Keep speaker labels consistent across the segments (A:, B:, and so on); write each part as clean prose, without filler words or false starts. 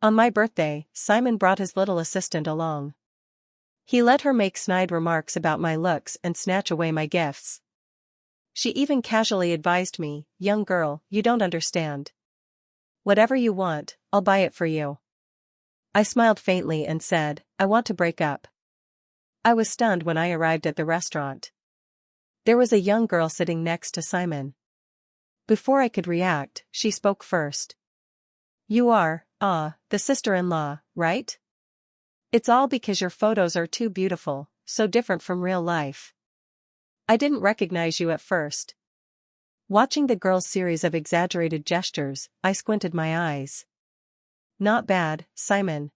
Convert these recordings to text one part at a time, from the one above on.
A: On my birthday, Simon brought his little assistant along. He let her make snide remarks about my looks and snatch away my gifts. She even casually advised me, "Young girl, you don't understand. Whatever you want, I'll buy it for you." I smiled faintly and said, "I want to break up." I was stunned when I arrived at the restaurant. There was a young girl sitting next to Simon. Before I could react, she spoke first. "You are, the sister-in-law, right? It's all because your photos are too beautiful, so different from real life. I didn't recognize you at first." Watching the girl's series of exaggerated gestures, I squinted my eyes. "Not bad, Simon.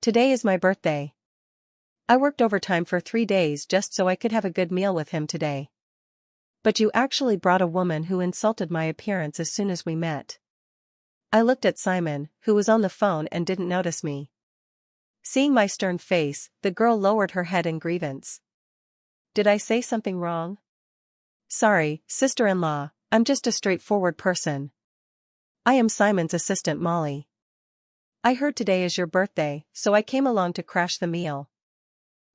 A: Today is my birthday. I worked overtime for 3 days just so I could have a good meal with him today. But you actually brought a woman who insulted my appearance as soon as we met." I looked at Simon, who was on the phone and didn't notice me. Seeing my stern face, the girl lowered her head in grievance. "Did I say something wrong?" "Sorry, sister-in-law, I'm just a straightforward person. I am Simon's assistant Molly. I heard today is your birthday, so I came along to crash the meal.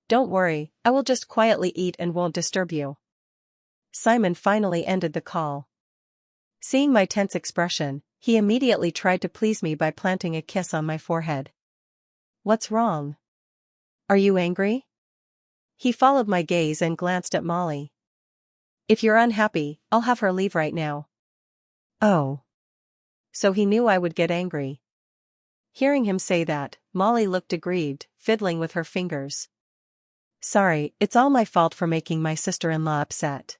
A: Don't worry, I will just quietly eat and won't disturb you." Simon finally ended the call. Seeing my tense expression, he immediately tried to please me by planting a kiss on my forehead. "What's wrong? Are you angry?" He followed my gaze and glanced at Molly. "If you're unhappy, I'll have her leave right now." Oh. So he knew I would get angry. Hearing him say that, Molly looked aggrieved, fiddling with her fingers. "Sorry, it's all my fault for making my sister-in-law upset.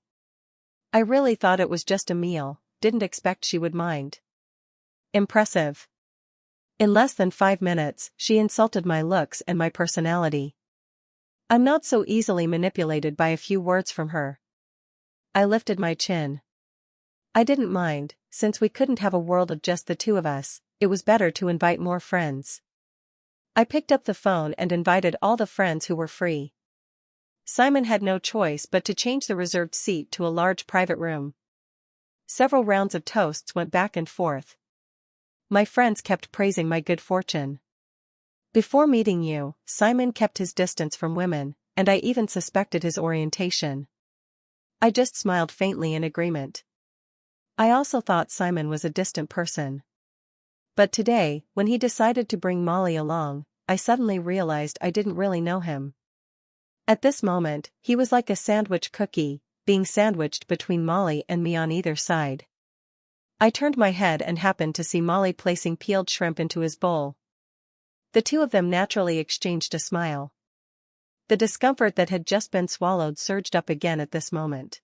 A: I really thought it was just a meal, didn't expect she would mind." Impressive. In less than 5 minutes, she insulted my looks and my personality. I'm not so easily manipulated by a few words from her. I lifted my chin. I didn't mind, since we couldn't have a world of just the two of us, it was better to invite more friends. I picked up the phone and invited all the friends who were free. Simon had no choice but to change the reserved seat to a large private room. Several rounds of toasts went back and forth. My friends kept praising my good fortune. Before meeting you, Simon kept his distance from women, and I even suspected his orientation. I just smiled faintly in agreement. I also thought Simon was a distant person. But today, when he decided to bring Molly along, I suddenly realized I didn't really know him. At this moment, he was like a sandwich cookie, being sandwiched between Molly and me on either side. I turned my head and happened to see Molly placing peeled shrimp into his bowl. The two of them naturally exchanged a smile. The discomfort that had just been swallowed surged up again at this moment.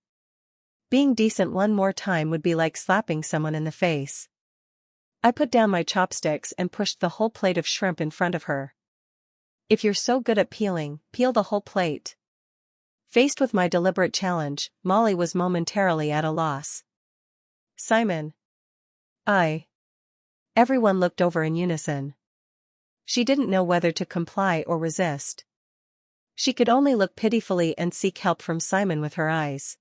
A: Being decent one more time would be like slapping someone in the face. I put down my chopsticks and pushed the whole plate of shrimp in front of her. "If you're so good at peeling, peel the whole plate." Faced with my deliberate challenge, Molly was momentarily at a loss. "Simon." Everyone looked over in unison. She didn't know whether to comply or resist. She could only look pitifully and seek help from Simon with her eyes.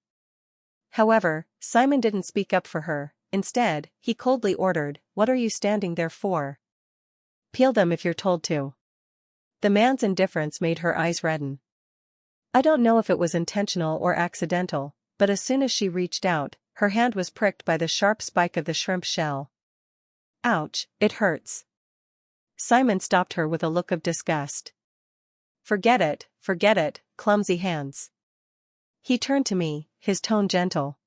A: However, Simon didn't speak up for her. Instead, he coldly ordered, "What are you standing there for? Peel them if you're told to." The man's indifference made her eyes redden. I don't know if it was intentional or accidental, but as soon as she reached out, her hand was pricked by the sharp spike of the shrimp shell. "Ouch, it hurts." Simon stopped her with a look of disgust. Forget it, clumsy hands." He turned to me, his tone gentle.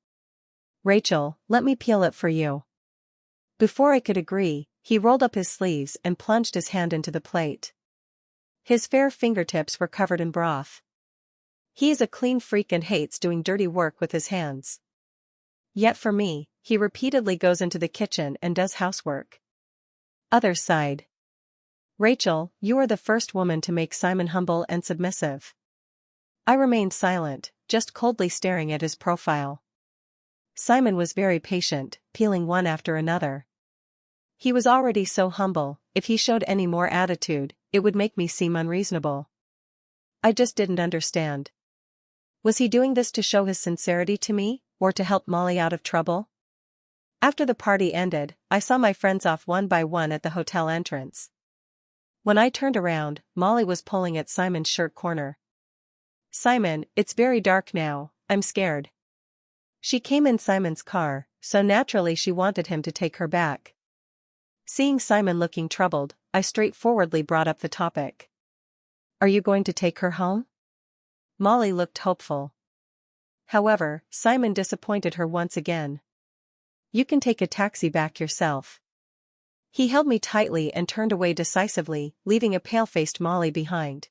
A: "Rachel, let me peel it for you." Before I could agree, he rolled up his sleeves and plunged his hand into the plate. His fair fingertips were covered in broth. He is a clean freak and hates doing dirty work with his hands. Yet for me, he repeatedly goes into the kitchen and does housework. Other side. "Rachel, you are the first woman to make Simon humble and submissive." I remained silent, just coldly staring at his profile. Simon was very patient, peeling one after another. He was already so humble, if he showed any more attitude, it would make me seem unreasonable. I just didn't understand. Was he doing this to show his sincerity to me, or to help Molly out of trouble? After the party ended, I saw my friends off one by one at the hotel entrance. When I turned around, Molly was pulling at Simon's shirt corner. "Simon, it's very dark now, I'm scared." She came in Simon's car, so naturally she wanted him to take her back. Seeing Simon looking troubled, I straightforwardly brought up the topic. "Are you going to take her home?" Molly looked hopeful. However, Simon disappointed her once again. "You can take a taxi back yourself." He held me tightly and turned away decisively, leaving a pale-faced Molly behind.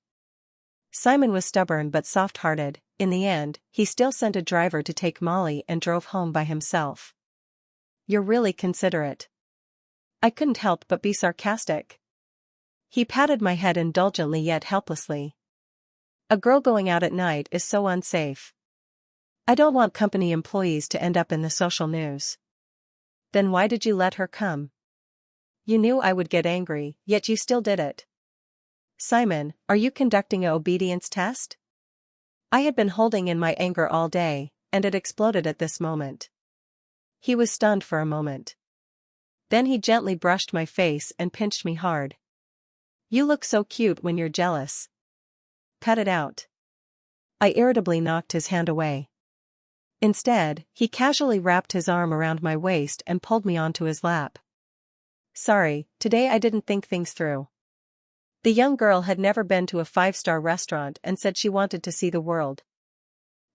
A: Simon was stubborn but soft-hearted. In the end, he still sent a driver to take Molly and drove home by himself. "You're really considerate." I couldn't help but be sarcastic. He patted my head indulgently yet helplessly. "A girl going out at night is so unsafe. I don't want company employees to end up in the social news." "Then why did you let her come? You knew I would get angry, yet you still did it." "Simon, are you conducting an obedience test?" I had been holding in my anger all day, and it exploded at this moment. He was stunned for a moment. Then he gently brushed my face and pinched me hard. "You look so cute when you're jealous. Cut it out." I irritably knocked his hand away. Instead, he casually wrapped his arm around my waist and pulled me onto his lap. "Sorry, today I didn't think things through." The young girl had never been to a five-star restaurant and said she wanted to see the world.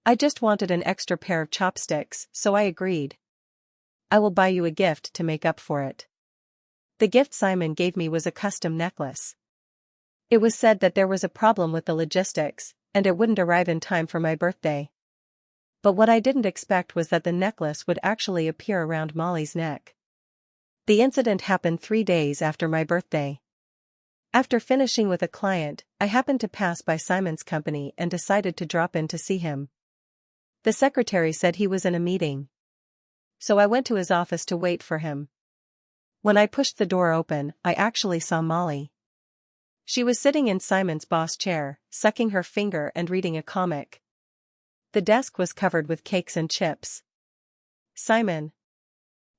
A: I just wanted an extra pair of chopsticks, so I agreed. "I will buy you a gift to make up for it." The gift Simon gave me was a custom necklace. It was said that there was a problem with the logistics, and it wouldn't arrive in time for my birthday. But what I didn't expect was that the necklace would actually appear around Molly's neck. The incident happened 3 days after my birthday. After finishing with a client, I happened to pass by Simon's company and decided to drop in to see him. The secretary said he was in a meeting. So I went to his office to wait for him. When I pushed the door open, I actually saw Molly. She was sitting in Simon's boss chair, sucking her finger and reading a comic. The desk was covered with cakes and chips. "Simon."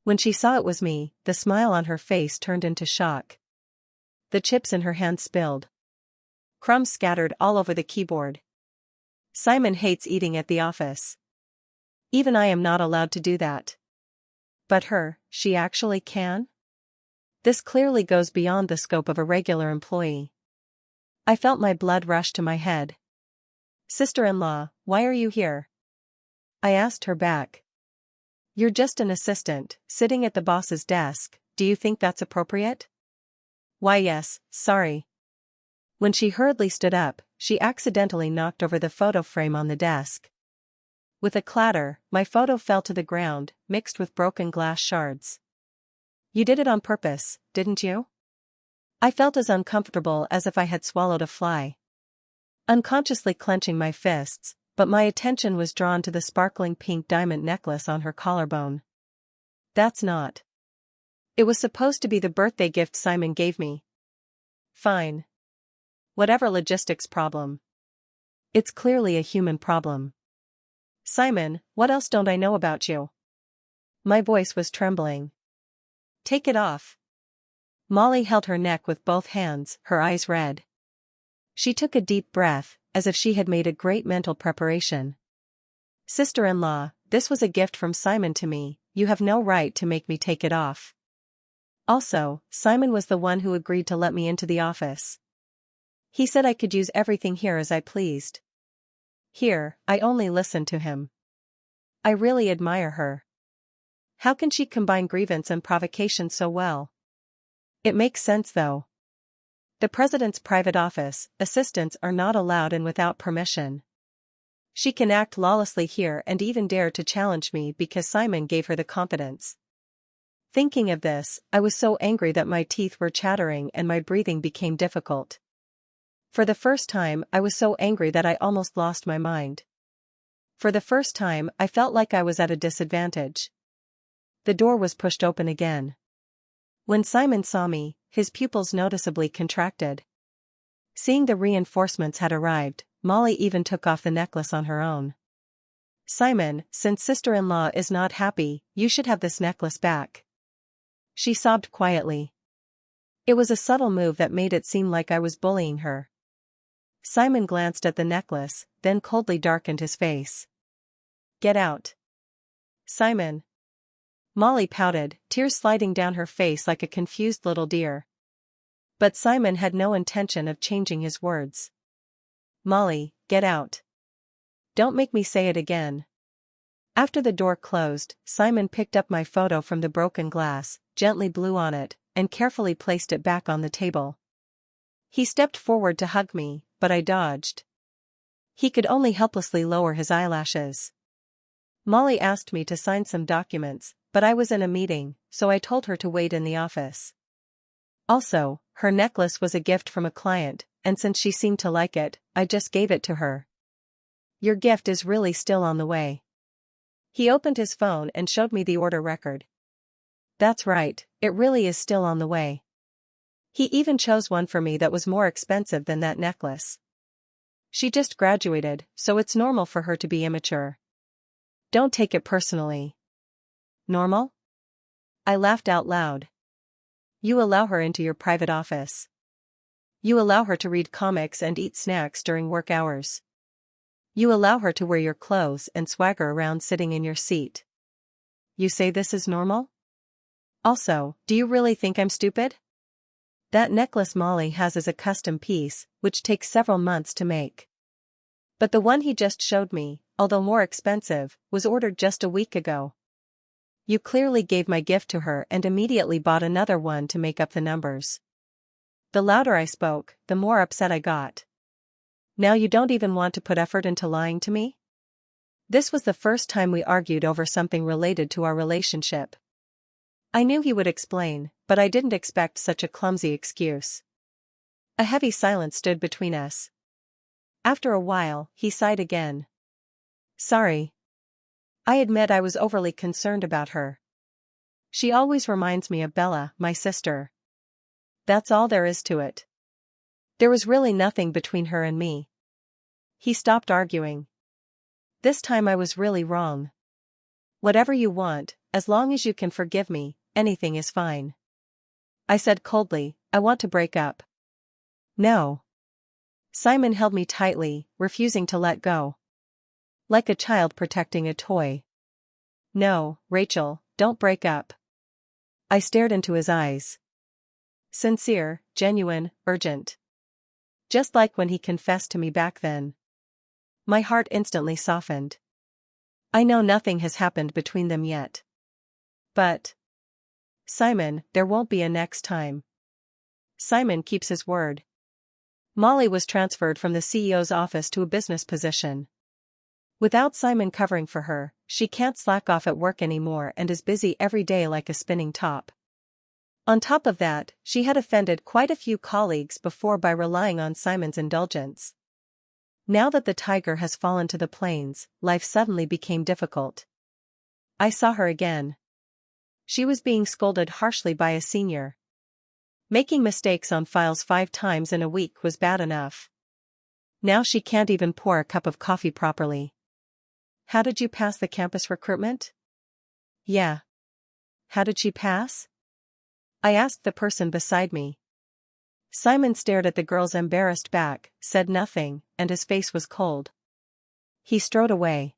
A: When she saw it was me, the smile on her face turned into shock. The chips in her hand spilled. Crumbs scattered all over the keyboard. "Simon hates eating at the office. Even I am not allowed to do that. But her, she actually can? This clearly goes beyond the scope of a regular employee." I felt my blood rush to my head. "Sister-in-law, why are you here?" I asked her back. "You're just an assistant, sitting at the boss's desk, do you think that's appropriate?" "Why yes, sorry." When she hurriedly stood up, she accidentally knocked over the photo frame on the desk. With a clatter, my photo fell to the ground, mixed with broken glass shards. "You did it on purpose, didn't you?" I felt as uncomfortable as if I had swallowed a fly. Unconsciously clenching my fists, but my attention was drawn to the sparkling pink diamond necklace on her collarbone. "That's not. It was supposed to be the birthday gift Simon gave me." "Fine. Whatever logistics problem. It's clearly a human problem." "Simon, what else don't I know about you?" My voice was trembling. "Take it off." Molly held her neck with both hands, her eyes red. She took a deep breath, as if she had made a great mental preparation. "Sister-in-law, this was a gift from Simon to me, you have no right to make me take it off. Also, Simon was the one who agreed to let me into the office. He said I could use everything here as I pleased. Here, I only listened to him. I really admire her. How can she combine grievance and provocation so well? It makes sense though. The president's private office, assistants are not allowed in without permission. She can act lawlessly here and even dare to challenge me because Simon gave her the confidence." Thinking of this, I was so angry that my teeth were chattering and my breathing became difficult. For the first time, I was so angry that I almost lost my mind. For the first time, I felt like I was at a disadvantage. The door was pushed open again. When Simon saw me, his pupils noticeably contracted. Seeing the reinforcements had arrived, Molly even took off the necklace on her own. "Simon, since sister-in-law is not happy, you should have this necklace back." She sobbed quietly. It was a subtle move that made it seem like I was bullying her. Simon glanced at the necklace, then coldly darkened his face. Get out. Simon. Molly pouted, tears sliding down her face like a confused little deer. But Simon had no intention of changing his words. Molly, get out. Don't make me say it again. After the door closed, Simon picked up my photo from the broken glass, gently blew on it, and carefully placed it back on the table. He stepped forward to hug me, but I dodged. He could only helplessly lower his eyelashes. Molly asked me to sign some documents, but I was in a meeting, so I told her to wait in the office. Also, her necklace was a gift from a client, and since she seemed to like it, I just gave it to her. Your gift is really still on the way. He opened his phone and showed me the order record. That's right, it really is still on the way. He even chose one for me that was more expensive than that necklace. She just graduated, so it's normal for her to be immature. Don't take it personally. Normal? I laughed out loud. You allow her into your private office. You allow her to read comics and eat snacks during work hours. You allow her to wear your clothes and swagger around sitting in your seat. You say this is normal? Also, do you really think I'm stupid? That necklace Molly has is a custom piece, which takes several months to make. But the one he just showed me, although more expensive, was ordered just a week ago. You clearly gave my gift to her and immediately bought another one to make up the numbers. The louder I spoke, the more upset I got. Now you don't even want to put effort into lying to me? This was the first time we argued over something related to our relationship. I knew he would explain, but I didn't expect such a clumsy excuse. A heavy silence stood between us. After a while, he sighed again. Sorry. I admit I was overly concerned about her. She always reminds me of Bella, my sister. That's all there is to it. There was really nothing between her and me. He stopped arguing. This time I was really wrong. Whatever you want, as long as you can forgive me, anything is fine. I said coldly, I want to break up. No. Simon held me tightly, refusing to let go. Like a child protecting a toy. No, Rachel, don't break up. I stared into his eyes. Sincere, genuine, urgent. Just like when he confessed to me back then. My heart instantly softened. I know nothing has happened between them yet. But... Simon, there won't be a next time. Simon keeps his word. Molly was transferred from the CEO's office to a business position. Without Simon covering for her, she can't slack off at work anymore and is busy every day like a spinning top. On top of that, she had offended quite a few colleagues before by relying on Simon's indulgence. Now that the tiger has fallen to the plains, life suddenly became difficult. I saw her again. She was being scolded harshly by a senior. Making mistakes on files 5 times in a week was bad enough. Now she can't even pour a cup of coffee properly. How did you pass the campus recruitment? Yeah. How did she pass? I asked the person beside me. Simon stared at the girl's embarrassed back, said nothing, and his face was cold. He strode away.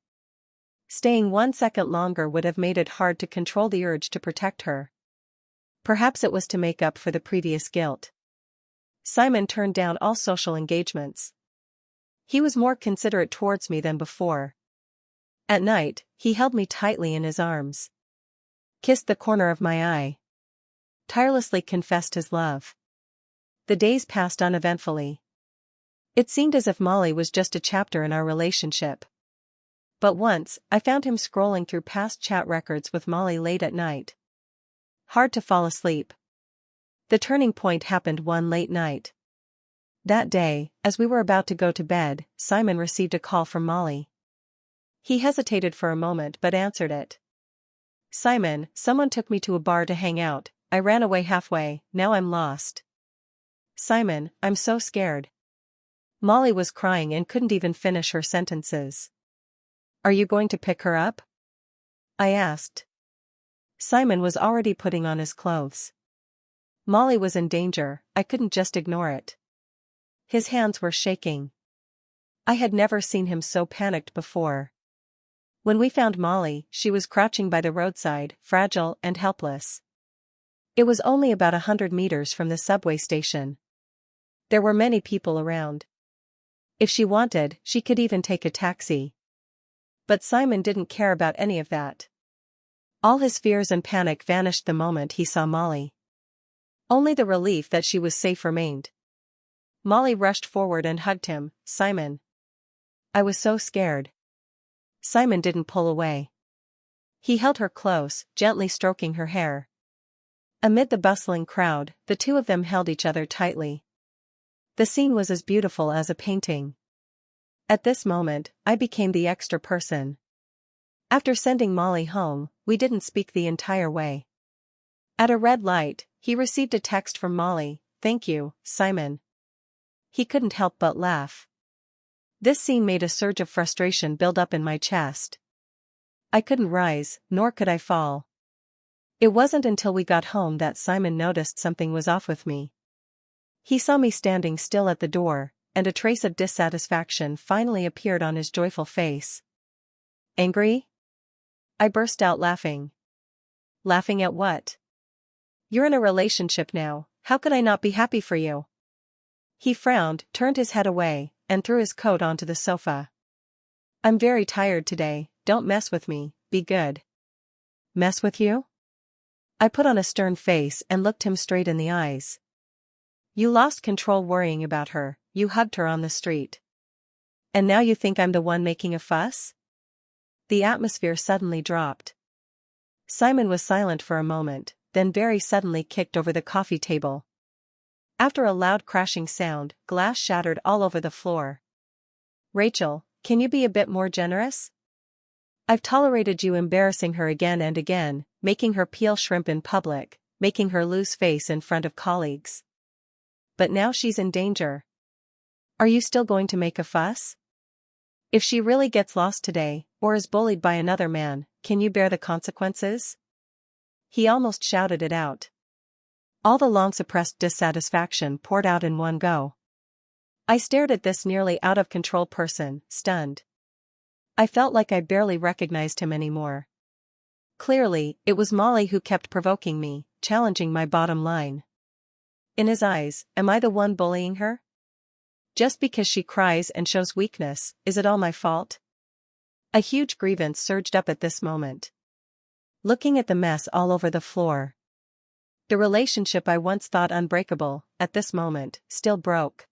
A: Staying 1 second longer would have made it hard to control the urge to protect her. Perhaps it was to make up for the previous guilt. Simon turned down all social engagements. He was more considerate towards me than before. At night, he held me tightly in his arms. Kissed the corner of my eye. Tirelessly confessed his love. The days passed uneventfully. It seemed as if Molly was just a chapter in our relationship. But once, I found him scrolling through past chat records with Molly late at night. Hard to fall asleep. The turning point happened one late night. That day, as we were about to go to bed, Simon received a call from Molly. He hesitated for a moment but answered it. Simon, someone took me to a bar to hang out. I ran away halfway, now I'm lost. Simon, I'm so scared. Molly was crying and couldn't even finish her sentences. Are you going to pick her up? I asked. Simon was already putting on his clothes. Molly was in danger, I couldn't just ignore it. His hands were shaking. I had never seen him so panicked before. When we found Molly, she was crouching by the roadside, fragile and helpless. It was only about 100 meters from the subway station. There were many people around. If she wanted, she could even take a taxi. But Simon didn't care about any of that. All his fears and panic vanished the moment he saw Molly. Only the relief that she was safe remained. Molly rushed forward and hugged him. "Simon." I was so scared. Simon didn't pull away. He held her close, gently stroking her hair. Amid the bustling crowd, the two of them held each other tightly. The scene was as beautiful as a painting. At this moment, I became the extra person. After sending Molly home, we didn't speak the entire way. At a red light, he received a text from Molly, "Thank you, Simon." He couldn't help but laugh. This scene made a surge of frustration build up in my chest. I couldn't rise, nor could I fall. It wasn't until we got home that Simon noticed something was off with me. He saw me standing still at the door, and a trace of dissatisfaction finally appeared on his joyful face. "Angry?" I burst out laughing. "Laughing at what? You're in a relationship now, how could I not be happy for you?" He frowned, turned his head away, and threw his coat onto the sofa. "I'm very tired today, don't mess with me, be good." "Mess with you?" I put on a stern face and looked him straight in the eyes. "You lost control worrying about her, you hugged her on the street. And now you think I'm the one making a fuss?" The atmosphere suddenly dropped. Simon was silent for a moment, then very suddenly kicked over the coffee table. After a loud crashing sound, glass shattered all over the floor. "Rachel, can you be a bit more generous? I've tolerated you embarrassing her again and again, making her peel shrimp in public, making her lose face in front of colleagues. But now she's in danger. Are you still going to make a fuss? If she really gets lost today, or is bullied by another man, can you bear the consequences?" He almost shouted it out. All the long-suppressed dissatisfaction poured out in one go. I stared at this nearly out-of-control person, stunned. I felt like I barely recognized him anymore. Clearly, it was Molly who kept provoking me, challenging my bottom line. In his eyes, am I the one bullying her? Just because she cries and shows weakness, is it all my fault? A huge grievance surged up at this moment. Looking at the mess all over the floor. The relationship I once thought unbreakable, at this moment, still broke.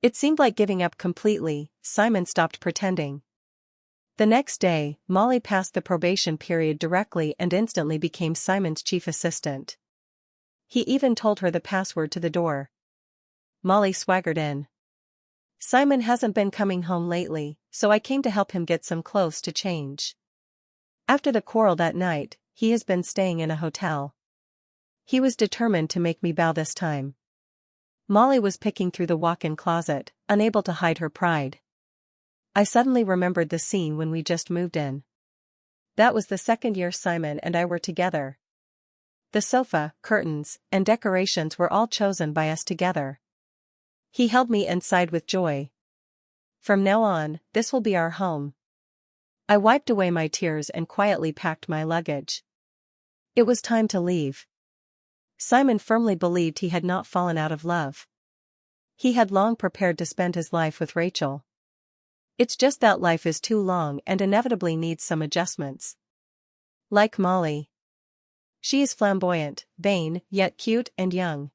A: It seemed like giving up completely. Simon stopped pretending. The next day, Molly passed the probation period directly and instantly became Simon's chief assistant. He even told her the password to the door. Molly swaggered in. "Simon hasn't been coming home lately, so I came to help him get some clothes to change. After the quarrel that night, he has been staying in a hotel. He was determined to make me bow this time." Molly was picking through the walk-in closet, unable to hide her pride. I suddenly remembered the scene when we just moved in. That was the second year Simon and I were together. The sofa, curtains, and decorations were all chosen by us together. He held me and sighed with joy. "From now on, this will be our home." I wiped away my tears and quietly packed my luggage. It was time to leave. Simon firmly believed he had not fallen out of love. He had long prepared to spend his life with Rachel. It's just that life is too long and inevitably needs some adjustments. Like Molly. She is flamboyant, vain, yet cute and young.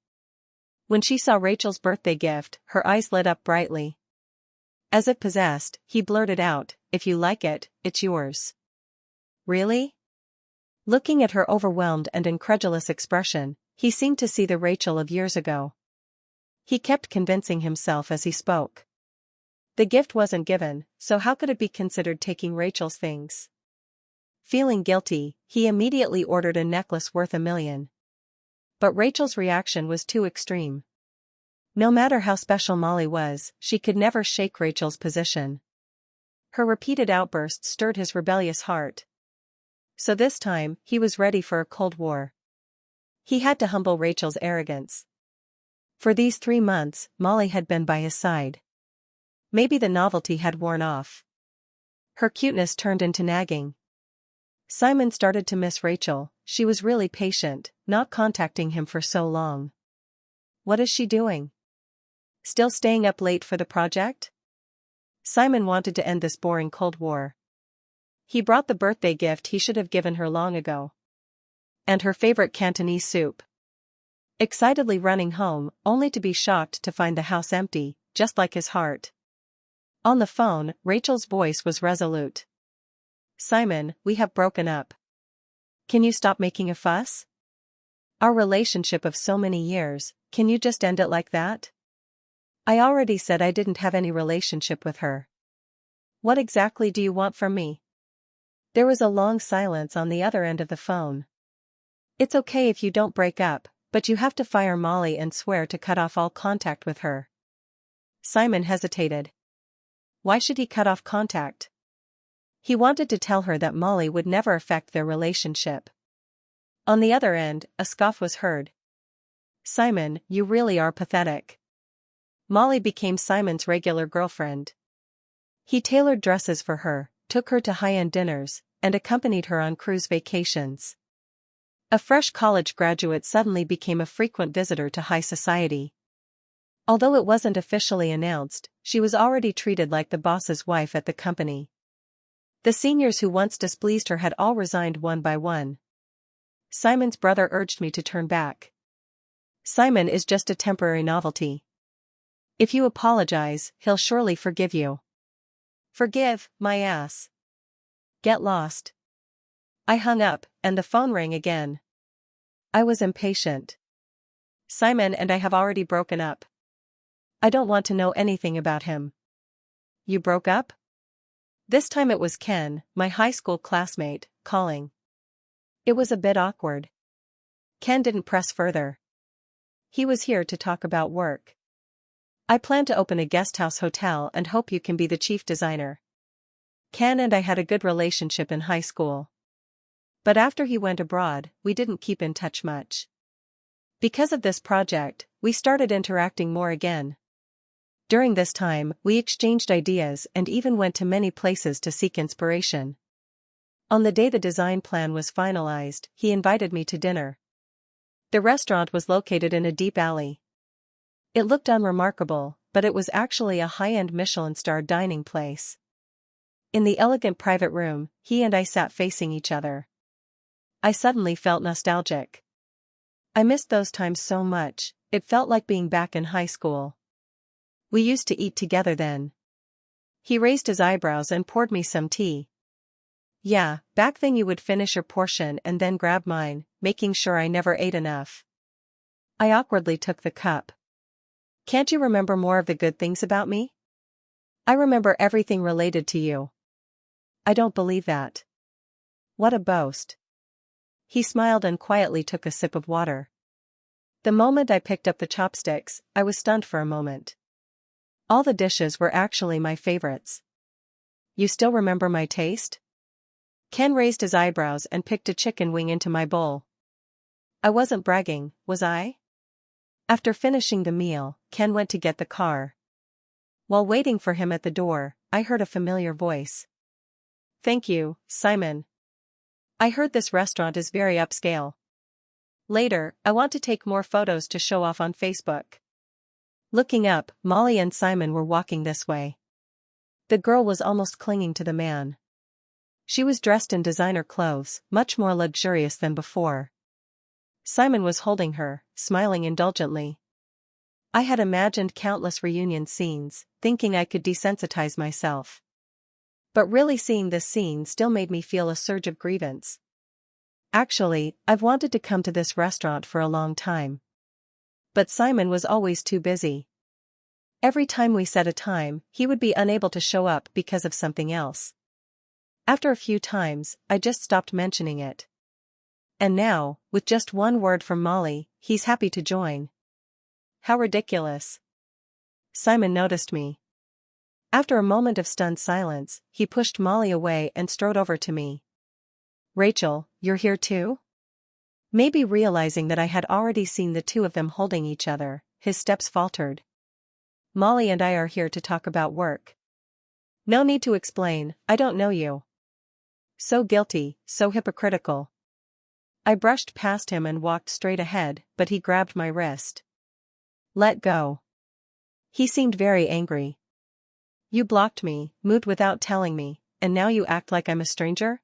A: When she saw Rachel's birthday gift, her eyes lit up brightly. As if possessed, he blurted out, "If you like it, it's yours." "Really?" Looking at her overwhelmed and incredulous expression, he seemed to see the Rachel of years ago. He kept convincing himself as he spoke. The gift wasn't given, so how could it be considered taking Rachel's things? Feeling guilty, he immediately ordered a necklace worth $1 million. But Rachel's reaction was too extreme. No matter how special Molly was, she could never shake Rachel's position. Her repeated outbursts stirred his rebellious heart. So this time, he was ready for a Cold War. He had to humble Rachel's arrogance. For these 3 months, Molly had been by his side. Maybe the novelty had worn off. Her cuteness turned into nagging. Simon started to miss Rachel. She was really patient, not contacting him for so long. What is she doing? Still staying up late for the project? Simon wanted to end this boring Cold War. He brought the birthday gift he should have given her long ago. And her favorite Cantonese soup. Excitedly running home, only to be shocked to find the house empty, just like his heart. On the phone, Rachel's voice was resolute. Simon, we have broken up. Can you stop making a fuss? Our relationship of so many years, can you just end it like that? I already said I didn't have any relationship with her. What exactly do you want from me? There was a long silence on the other end of the phone. It's okay if you don't break up, but you have to fire Molly and swear to cut off all contact with her. Simon hesitated. Why should he cut off contact? He wanted to tell her that Molly would never affect their relationship. On the other end, a scoff was heard. Simon, you really are pathetic. Molly became Simon's regular girlfriend. He tailored dresses for her, took her to high-end dinners, and accompanied her on cruise vacations. A fresh college graduate suddenly became a frequent visitor to high society. Although it wasn't officially announced, she was already treated like the boss's wife at the company. The seniors who once displeased her had all resigned one by one. Simon's brother urged me to turn back. Simon is just a temporary novelty. If you apologize, he'll surely forgive you. Forgive, my ass. Get lost. I hung up, and the phone rang again. I was impatient. Simon and I have already broken up. I don't want to know anything about him. You broke up? This time it was Ken, my high school classmate, calling. It was a bit awkward. Ken didn't press further. He was here to talk about work. I plan to open a guesthouse hotel and hope you can be the chief designer. Ken and I had a good relationship in high school. But after he went abroad, we didn't keep in touch much. Because of this project, we started interacting more again. During this time, we exchanged ideas and even went to many places to seek inspiration. On the day the design plan was finalized, he invited me to dinner. The restaurant was located in a deep alley. It looked unremarkable, but it was actually a high-end Michelin-starred dining place. In the elegant private room, he and I sat facing each other. I suddenly felt nostalgic. I missed those times so much, it felt like being back in high school. We used to eat together then. He raised his eyebrows and poured me some tea. Yeah, back then you would finish your portion and then grab mine, making sure I never ate enough. I awkwardly took the cup. Can't you remember more of the good things about me? I remember everything related to you. I don't believe that. What a boast. He smiled and quietly took a sip of water. The moment I picked up the chopsticks, I was stunned for a moment. All the dishes were actually my favorites. You still remember my taste? Ken raised his eyebrows and picked a chicken wing into my bowl. I wasn't bragging, was I? After finishing the meal, Ken went to get the car. While waiting for him at the door, I heard a familiar voice. Thank you, Simon. I heard this restaurant is very upscale. Later, I want to take more photos to show off on Facebook. Looking up, Molly and Simon were walking this way. The girl was almost clinging to the man. She was dressed in designer clothes, much more luxurious than before. Simon was holding her, smiling indulgently. I had imagined countless reunion scenes, thinking I could desensitize myself. But really seeing this scene still made me feel a surge of grievance. Actually, I've wanted to come to this restaurant for a long time. But Simon was always too busy. Every time we set a time, he would be unable to show up because of something else. After a few times, I just stopped mentioning it. And now, with just one word from Molly, he's happy to join. How ridiculous. Simon noticed me. After a moment of stunned silence, he pushed Molly away and strode over to me. Rachel, you're here too? Maybe realizing that I had already seen the two of them holding each other, his steps faltered. Molly and I are here to talk about work. No need to explain, I don't know you. So guilty, so hypocritical. I brushed past him and walked straight ahead, but he grabbed my wrist. Let go. He seemed very angry. You blocked me, moved without telling me, and now you act like I'm a stranger?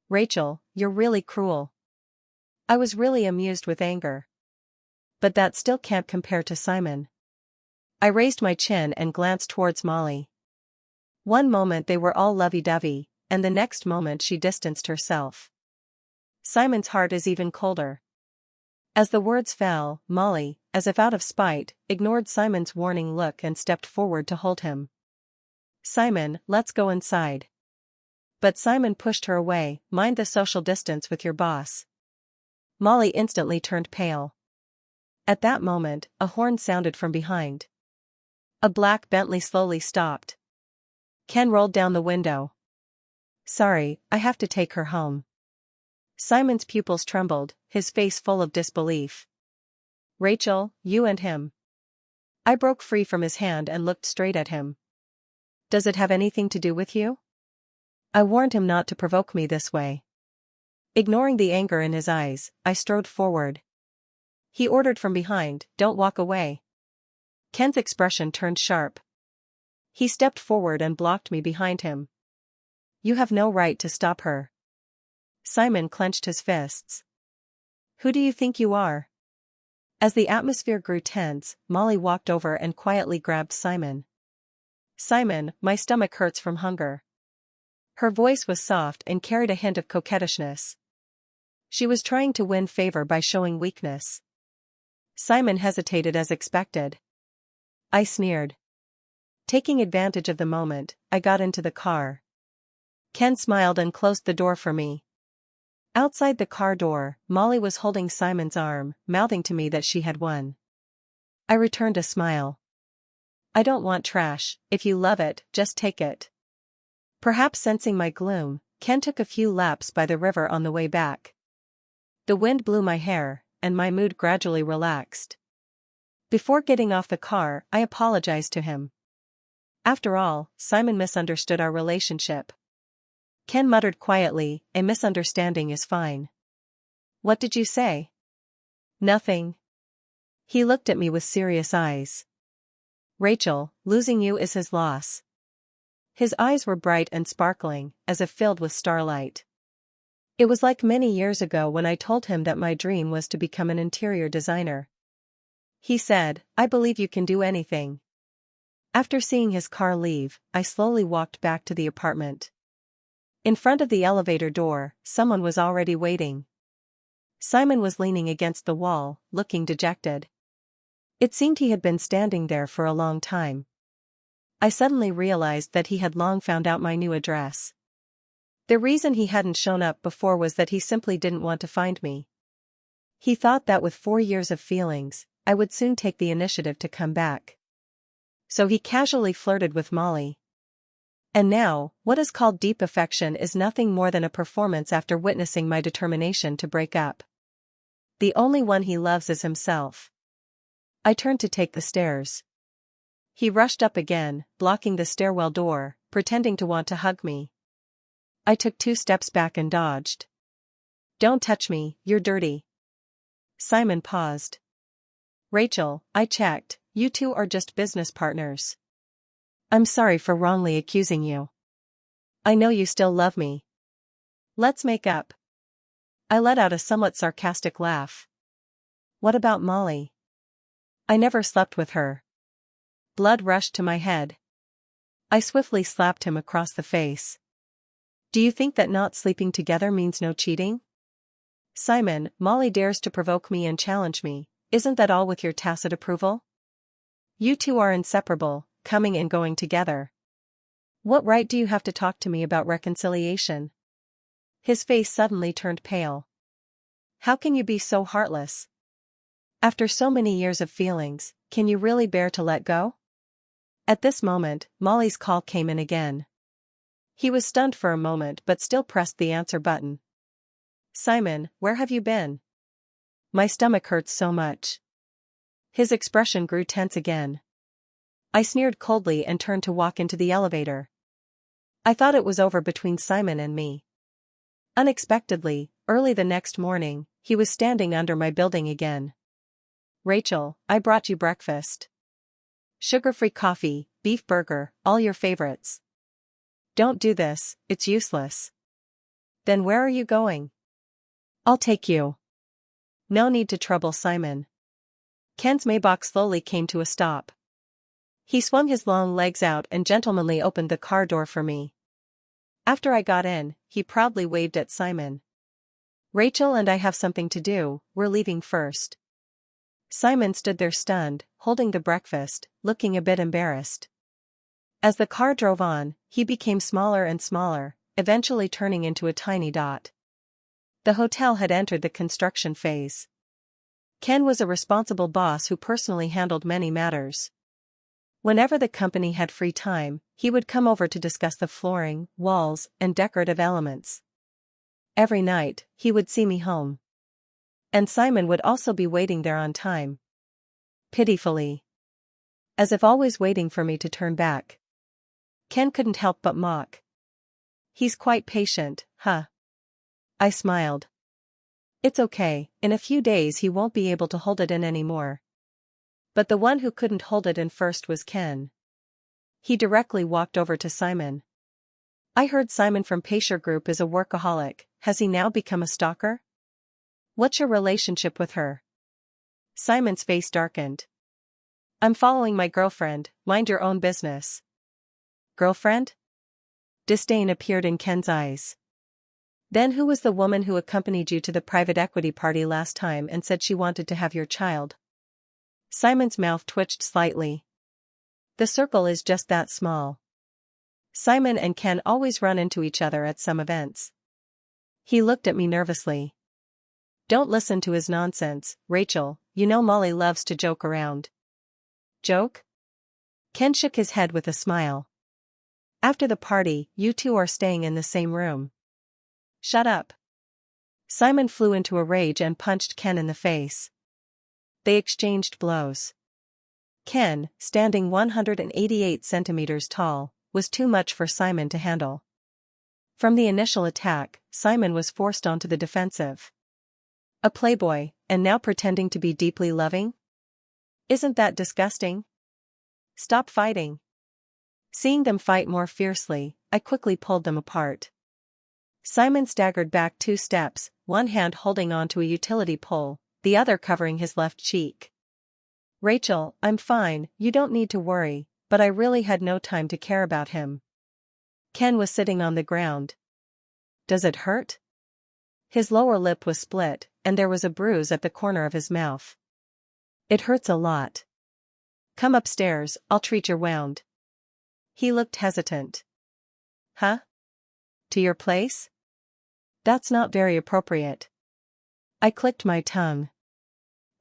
A: Rachel, you're really cruel. I was really amused with anger. But that still can't compare to Simon. I raised my chin and glanced towards Molly. One moment they were all lovey-dovey, and the next moment she distanced herself. Simon's heart is even colder. As the words fell, Molly, as if out of spite, ignored Simon's warning look and stepped forward to hold him. Simon, let's go inside. But Simon pushed her away. Mind the social distance with your boss. Molly instantly turned pale. At that moment, a horn sounded from behind. A black Bentley slowly stopped. Ken rolled down the window. Sorry, I have to take her home. Simon's pupils trembled, his face full of disbelief. Rachel, you and him. I broke free from his hand and looked straight at him. Does it have anything to do with you? I warned him not to provoke me this way. Ignoring the anger in his eyes, I strode forward. He ordered from behind, don't walk away. Ken's expression turned sharp. He stepped forward and blocked me behind him. You have no right to stop her. Simon clenched his fists. Who do you think you are? As the atmosphere grew tense, Molly walked over and quietly grabbed Simon. Simon, my stomach hurts from hunger. Her voice was soft and carried a hint of coquettishness. She was trying to win favor by showing weakness. Simon hesitated as expected. I sneered. Taking advantage of the moment, I got into the car. Ken smiled and closed the door for me. Outside the car door, Molly was holding Simon's arm, mouthing to me that she had won. I returned a smile. I don't want trash, if you love it, just take it. Perhaps sensing my gloom, Ken took a few laps by the river on the way back. The wind blew my hair, and my mood gradually relaxed. Before getting off the car, I apologized to him. After all, Simon misunderstood our relationship. Ken muttered quietly, a misunderstanding is fine. What did you say? Nothing. He looked at me with serious eyes. Rachel, losing you is his loss. His eyes were bright and sparkling, as if filled with starlight. It was like many years ago when I told him that my dream was to become an interior designer. He said, I believe you can do anything. After seeing his car leave, I slowly walked back to the apartment. In front of the elevator door, someone was already waiting. Simon was leaning against the wall, looking dejected. It seemed he had been standing there for a long time. I suddenly realized that he had long found out my new address. The reason he hadn't shown up before was that he simply didn't want to find me. He thought that with 4 years of feelings, I would soon take the initiative to come back. So he casually flirted with Molly. And now, what is called deep affection is nothing more than a performance after witnessing my determination to break up. The only one he loves is himself. I turned to take the stairs. He rushed up again, blocking the stairwell door, pretending to want to hug me. I took 2 steps back and dodged. Don't touch me, you're dirty. Simon paused. Rachel, I checked, you two are just business partners. I'm sorry for wrongly accusing you. I know you still love me. Let's make up. I let out a somewhat sarcastic laugh. What about Molly? I never slept with her. Blood rushed to my head. I swiftly slapped him across the face. Do you think that not sleeping together means no cheating? Simon, Molly dares to provoke me and challenge me, isn't that all with your tacit approval? You two are inseparable, coming and going together. What right do you have to talk to me about reconciliation? His face suddenly turned pale. How can you be so heartless? After so many years of feelings, can you really bear to let go? At this moment, Molly's call came in again. He was stunned for a moment but still pressed the answer button. Simon, where have you been? My stomach hurts so much. His expression grew tense again. I sneered coldly and turned to walk into the elevator. I thought it was over between Simon and me. Unexpectedly, early the next morning, he was standing under my building again. "Rachel, I brought you breakfast. Sugar-free coffee, beef burger, all your favorites." "Don't do this, it's useless." "Then where are you going?" "I'll take you." No need to trouble Simon. Ken's Maybach slowly came to a stop. He swung his long legs out and gentlemanly opened the car door for me. After I got in, he proudly waved at Simon. "Rachel and I have something to do, we're leaving first." Simon stood there stunned, holding the breakfast, looking a bit embarrassed. As the car drove on, he became smaller and smaller, eventually turning into a tiny dot. The hotel had entered the construction phase. Ken was a responsible boss who personally handled many matters. Whenever the company had free time, he would come over to discuss the flooring, walls, and decorative elements. Every night, he would see me home. And Simon would also be waiting there on time. Pitifully. As if always waiting for me to turn back. Ken couldn't help but mock. "He's quite patient, huh?" I smiled. "It's okay, in a few days he won't be able to hold it in anymore." But the one who couldn't hold it in first was Ken. He directly walked over to Simon. "I heard Simon from Pacer Group is a workaholic, has he now become a stalker? What's your relationship with her?" Simon's face darkened. "I'm following my girlfriend, mind your own business." "Girlfriend?" Disdain appeared in Ken's eyes. "Then who was the woman who accompanied you to the private equity party last time and said she wanted to have your child?" Simon's mouth twitched slightly. The circle is just that small. Simon and Ken always run into each other at some events. He looked at me nervously. "Don't listen to his nonsense, Rachel, you know Molly loves to joke around." "Joke?" Ken shook his head with a smile. "After the party, you two are staying in the same room." "Shut up." Simon flew into a rage and punched Ken in the face. They exchanged blows. Ken, standing 188 centimeters tall, was too much for Simon to handle. From the initial attack, Simon was forced onto the defensive. A playboy, and now pretending to be deeply loving? Isn't that disgusting? Stop fighting. Seeing them fight more fiercely, I quickly pulled them apart. Simon staggered back 2 steps, one hand holding onto a utility pole, the other covering his left cheek. "Rachel, I'm fine, you don't need to worry, but I really had no time to care about him." Ken was sitting on the ground. "Does it hurt?" His lower lip was split, and there was a bruise at the corner of his mouth. "It hurts a lot." "Come upstairs, I'll treat your wound." He looked hesitant. "Huh? To your place?" "That's not very appropriate." I clicked my tongue.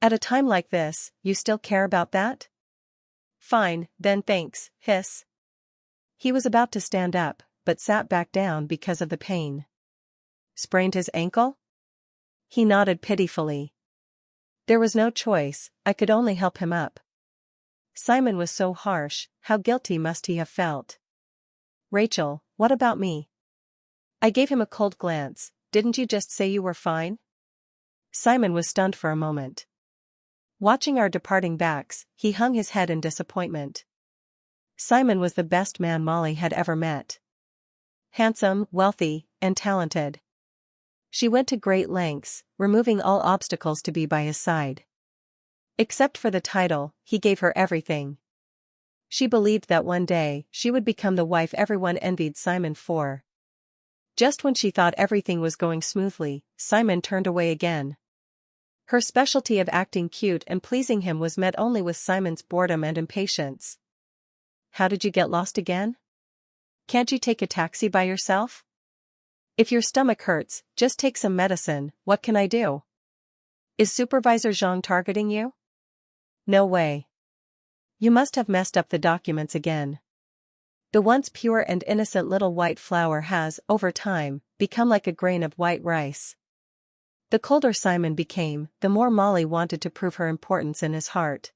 A: "At a time like this, you still care about that?" "Fine, then thanks, hiss." He was about to stand up, but sat back down because of the pain. "Sprained his ankle?" He nodded pitifully. There was no choice, I could only help him up. Simon was so harsh, how guilty must he have felt? "Rachel, what about me?" I gave him a cold glance. "Didn't you just say you were fine?" Simon was stunned for a moment. Watching our departing backs, he hung his head in disappointment. Simon was the best man Molly had ever met. Handsome, wealthy, and talented. She went to great lengths, removing all obstacles to be by his side. Except for the title, he gave her everything. She believed that one day, she would become the wife everyone envied Simon for. Just when she thought everything was going smoothly, Simon turned away again. Her specialty of acting cute and pleasing him was met only with Simon's boredom and impatience. "How did you get lost again? Can't you take a taxi by yourself? If your stomach hurts, just take some medicine, what can I do? Is Supervisor Zhang targeting you?" "No way. You must have messed up the documents again." The once pure and innocent little white flower has, over time, become like a grain of white rice. The colder Simon became, the more Molly wanted to prove her importance in his heart.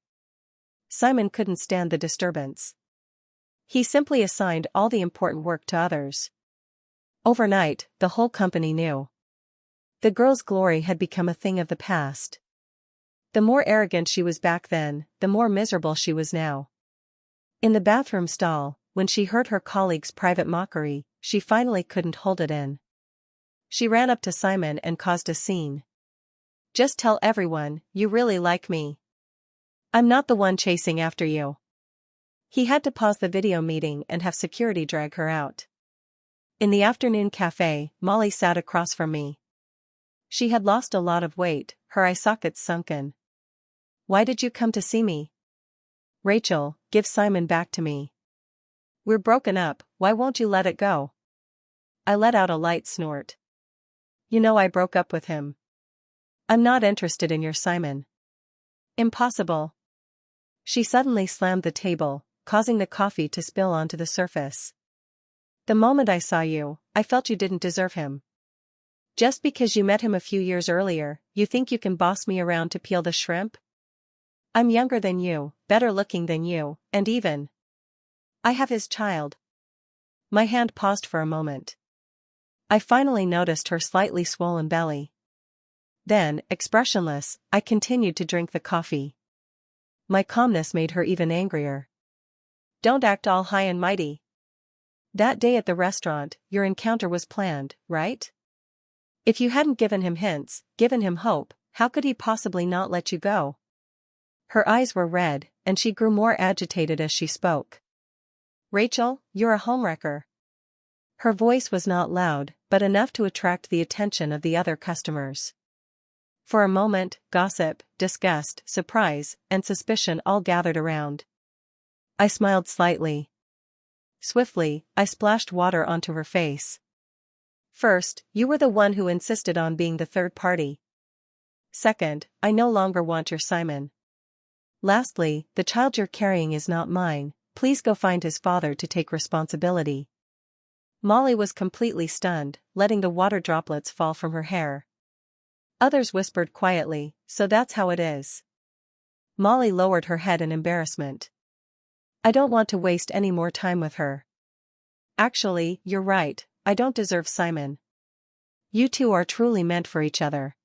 A: Simon couldn't stand the disturbance. He simply assigned all the important work to others. Overnight, the whole company knew. The girl's glory had become a thing of the past. The more arrogant she was back then, the more miserable she was now. In the bathroom stall, when she heard her colleague's private mockery, she finally couldn't hold it in. She ran up to Simon and caused a scene. "Just tell everyone, you really like me. I'm not the one chasing after you." He had to pause the video meeting and have security drag her out. In the afternoon cafe, Molly sat across from me. She had lost a lot of weight, her eye sockets sunken. "Why did you come to see me?" "Rachel, give Simon back to me." "We're broken up, why won't you let it go?" I let out a light snort. "You know I broke up with him. I'm not interested in your Simon." "Impossible." She suddenly slammed the table, causing the coffee to spill onto the surface. "The moment I saw you, I felt you didn't deserve him. Just because you met him a few years earlier, you think you can boss me around to peel the shrimp? I'm younger than you, better looking than you, and even I have his child." My hand paused for a moment. I finally noticed her slightly swollen belly. Then, expressionless, I continued to drink the coffee. My calmness made her even angrier. "Don't act all high and mighty. That day at the restaurant, your encounter was planned, right? If you hadn't given him hints, given him hope, how could he possibly not let you go?" Her eyes were red, and she grew more agitated as she spoke. "Rachel, you're a homewrecker." Her voice was not loud, but enough to attract the attention of the other customers. For a moment, gossip, disgust, surprise, and suspicion all gathered around. I smiled slightly. Swiftly, I splashed water onto her face. "First, you were the one who insisted on being the third party. Second, I no longer want your Simon. Lastly, the child you're carrying is not mine, please go find his father to take responsibility." Molly was completely stunned, letting the water droplets fall from her hair. Others whispered quietly, "So that's how it is." Molly lowered her head in embarrassment. "I don't want to waste any more time with her. Actually, you're right, I don't deserve Simon. You two are truly meant for each other.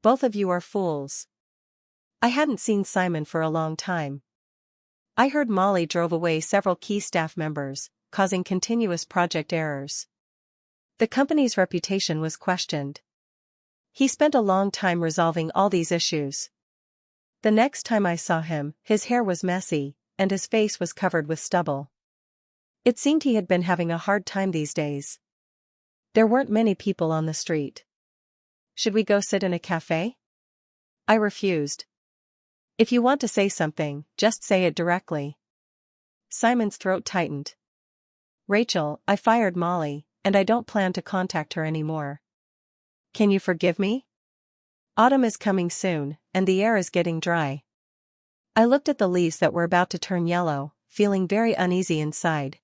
A: Both of you are fools." I hadn't seen Simon for a long time. I heard Molly drove away several key staff members, causing continuous project errors. The company's reputation was questioned. He spent a long time resolving all these issues. The next time I saw him, his hair was messy, and his face was covered with stubble. It seemed he had been having a hard time these days. There weren't many people on the street. "Should we go sit in a cafe?" I refused. "If you want to say something, just say it directly." Simon's throat tightened. "Rachel, I fired Molly, and I don't plan to contact her anymore. Can you forgive me? Autumn is coming soon, and the air is getting dry." I looked at the leaves that were about to turn yellow, feeling very uneasy inside.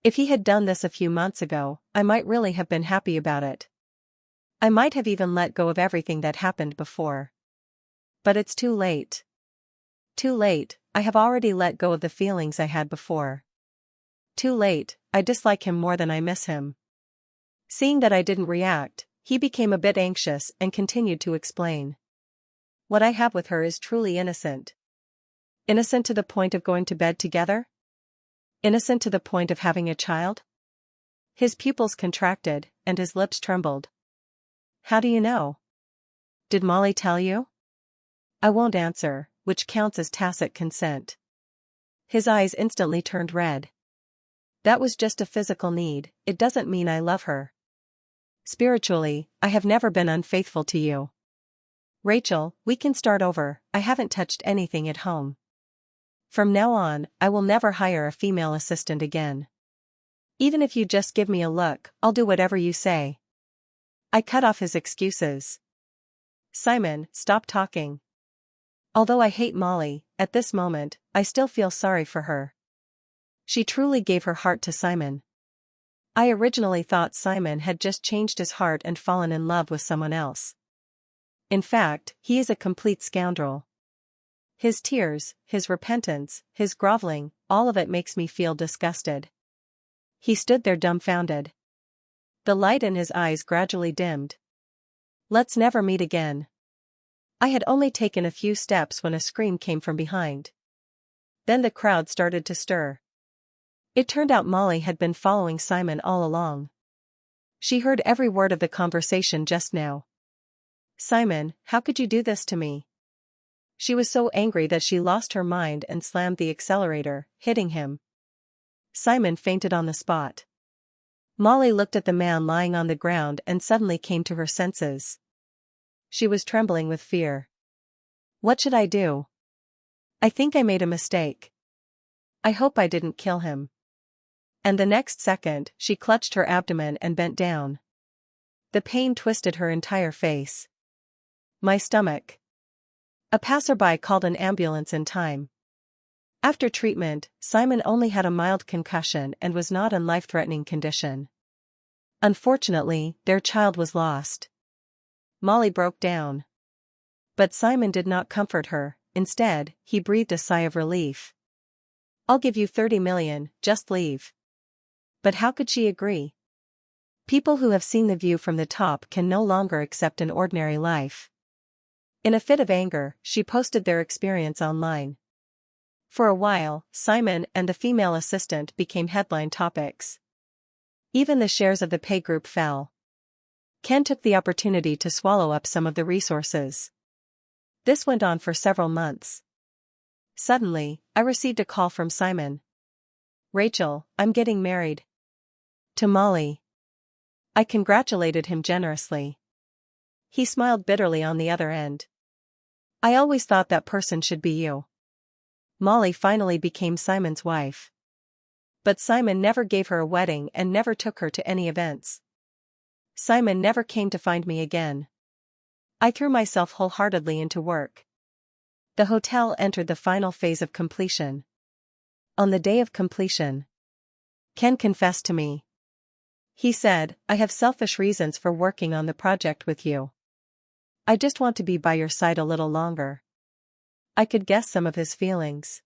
A: If he had done this a few months ago, I might really have been happy about it. I might have even let go of everything that happened before. But it's too late. Too late, I have already let go of the feelings I had before. Too late, I dislike him more than I miss him. Seeing that I didn't react, he became a bit anxious and continued to explain. "What I have with her is truly innocent. Innocent to the point of going to bed together? Innocent to the point of having a child?" His pupils contracted, and his lips trembled. "How do you know? Did Molly tell you?" I won't answer, which counts as tacit consent. His eyes instantly turned red. "That was just a physical need, it doesn't mean I love her. Spiritually, I have never been unfaithful to you. Rachel, we can start over, I haven't touched anything at home. From now on, I will never hire a female assistant again. Even if you just give me a look, I'll do whatever you say." I cut off his excuses. "Simon, stop talking. Although I hate Molly, at this moment, I still feel sorry for her. She truly gave her heart to Simon. I originally thought Simon had just changed his heart and fallen in love with someone else. In fact, he is a complete scoundrel. His tears, his repentance, his groveling, all of it makes me feel disgusted. He stood there dumbfounded. The light in his eyes gradually dimmed. Let's never meet again. I had only taken a few steps when a scream came from behind. Then the crowd started to stir. It turned out Molly had been following Simon all along. She heard every word of the conversation just now. Simon, how could you do this to me? She was so angry that she lost her mind and slammed the accelerator, hitting him. Simon fainted on the spot. Molly looked at the man lying on the ground and suddenly came to her senses. She was trembling with fear. What should I do? I think I made a mistake. I hope I didn't kill him. And the next second, she clutched her abdomen and bent down. The pain twisted her entire face. My stomach. A passerby called an ambulance in time. After treatment, Simon only had a mild concussion and was not in life-threatening condition. Unfortunately, their child was lost. Molly broke down. But Simon did not comfort her. Instead, he breathed a sigh of relief. I'll give you 30 million, just leave. But how could she agree? People who have seen the view from the top can no longer accept an ordinary life. In a fit of anger, she posted their experience online. For a while, Simon and the female assistant became headline topics. Even the shares of the pay group fell. Ken took the opportunity to swallow up some of the resources. This went on for several months. Suddenly, I received a call from Simon. Rachel, I'm getting married. To Molly. I congratulated him generously. He smiled bitterly on the other end. I always thought that person should be you. Molly finally became Simon's wife. But Simon never gave her a wedding and never took her to any events. Simon never came to find me again. I threw myself wholeheartedly into work. The hotel entered the final phase of completion. On the day of completion, Ken confessed to me. He said, I have selfish reasons for working on the project with you. I just want to be by your side a little longer. I could guess some of his feelings.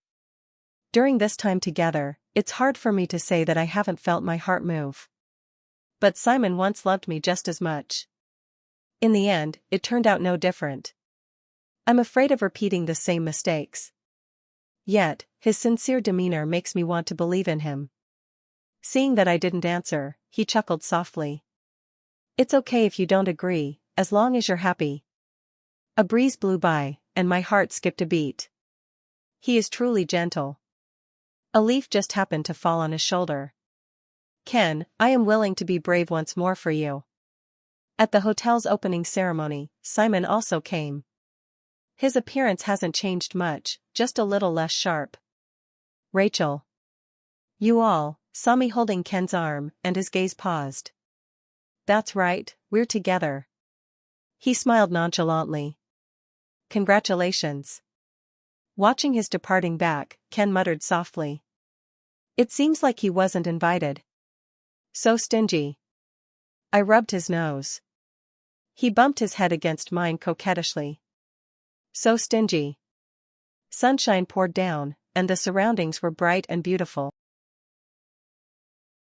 A: During this time together, it's hard for me to say that I haven't felt my heart move. But Simon once loved me just as much. In the end, it turned out no different. I'm afraid of repeating the same mistakes. Yet, his sincere demeanor makes me want to believe in him. Seeing that I didn't answer, he chuckled softly. It's okay if you don't agree, as long as you're happy. A breeze blew by, and my heart skipped a beat. He is truly gentle. A leaf just happened to fall on his shoulder. Ken, I am willing to be brave once more for you. At the hotel's opening ceremony, Simon also came. His appearance hasn't changed much, just a little less sharp. Rachel. You all saw me holding Ken's arm, and his gaze paused. That's right, we're together. He smiled nonchalantly. Congratulations. Watching his departing back, Ken muttered softly. It seems like he wasn't invited. So stingy. I rubbed his nose. He bumped his head against mine coquettishly. So stingy. Sunshine poured down, and the surroundings were bright and beautiful.